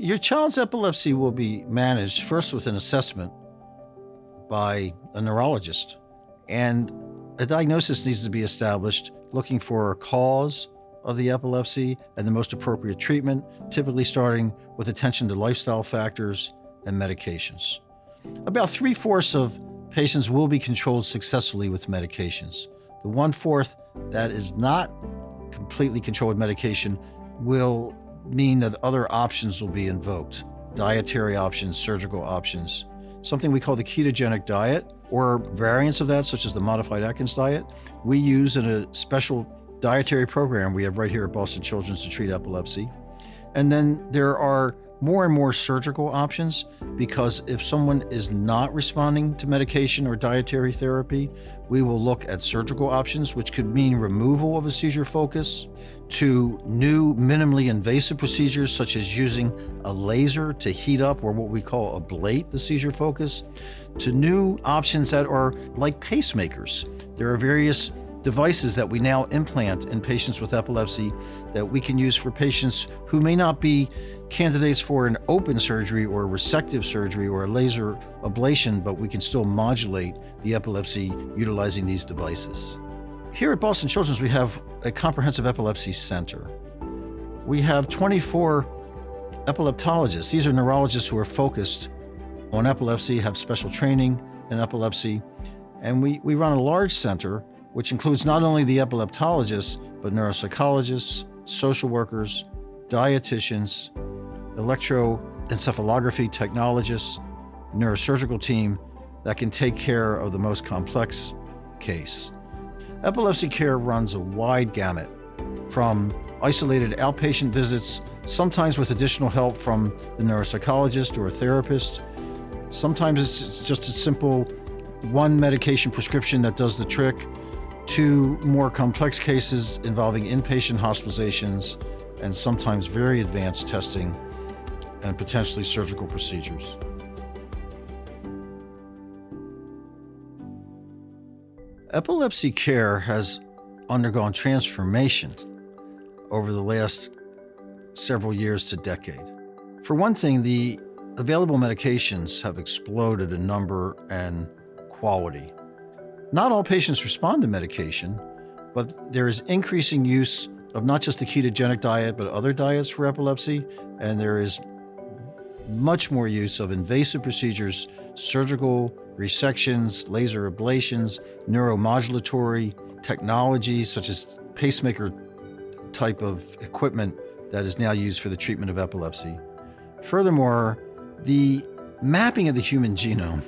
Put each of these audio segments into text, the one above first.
Your child's epilepsy will be managed first with an assessment by a neurologist, and a diagnosis needs to be established looking for a cause of the epilepsy and the most appropriate treatment, typically starting with attention to lifestyle factors and medications. About 3/4 of patients will be controlled successfully with medications. The 1/4 that is not completely controlled with medication will mean that other options will be invoked. Dietary options, surgical options, something we call the ketogenic diet, or variants of that, such as the modified Atkins diet, we use in a special dietary program we have right here at Boston Children's to treat epilepsy. And then there are more and more surgical options, because if someone is not responding to medication or dietary therapy, we will look at surgical options, which could mean removal of a seizure focus, to new minimally invasive procedures such as using a laser to heat up, or what we call ablate the seizure focus, to new options that are like pacemakers. There are various devices that we now implant in patients with epilepsy that we can use for patients who may not be candidates for an open surgery or resective surgery or a laser ablation, but we can still modulate the epilepsy utilizing these devices. Here at Boston Children's, we have a comprehensive epilepsy center. We have 24 epileptologists. These are neurologists who are focused on epilepsy, have special training in epilepsy, and we run a large center which includes not only the epileptologists, but neuropsychologists, social workers, dietitians, electroencephalography technologists, neurosurgical team that can take care of the most complex case. Epilepsy care runs a wide gamut, from isolated outpatient visits, sometimes with additional help from the neuropsychologist or a therapist. Sometimes it's just a simple one medication prescription that does the trick, to more complex cases involving inpatient hospitalizations and sometimes very advanced testing and potentially surgical procedures. Epilepsy care has undergone transformation over the last several years to decade. For one thing, the available medications have exploded in number and quality. Not all patients respond to medication, but there is increasing use of not just the ketogenic diet, but other diets for epilepsy, and there is much more use of invasive procedures, surgical resections, laser ablations, neuromodulatory technologies such as pacemaker type of equipment that is now used for the treatment of epilepsy. Furthermore, the mapping of the human genome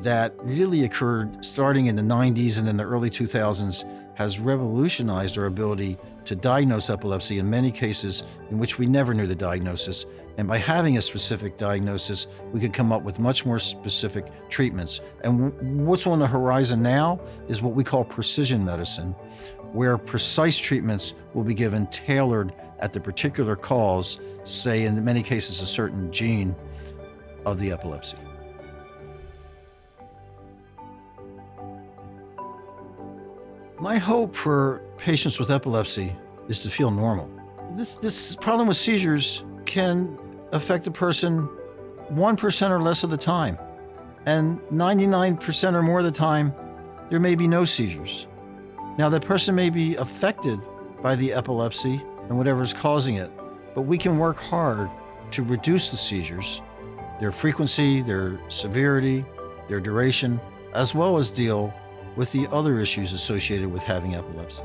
that really occurred starting in the 90s and in the early 2000s has revolutionized our ability to diagnose epilepsy in many cases in which we never knew the diagnosis. And by having a specific diagnosis, we could come up with much more specific treatments. And what's on the horizon now is what we call precision medicine, where precise treatments will be given tailored at the particular cause, say in many cases a certain gene of the epilepsy. My hope for patients with epilepsy is to feel normal. This problem with seizures can affect a person 1% or less of the time, and 99% or more of the time, there may be no seizures. Now, that person may be affected by the epilepsy and whatever is causing it, but we can work hard to reduce the seizures, their frequency, their severity, their duration, as well as deal with the other issues associated with having epilepsy.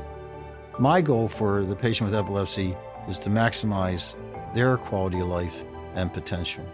My goal for the patient with epilepsy is to maximize their quality of life and potential.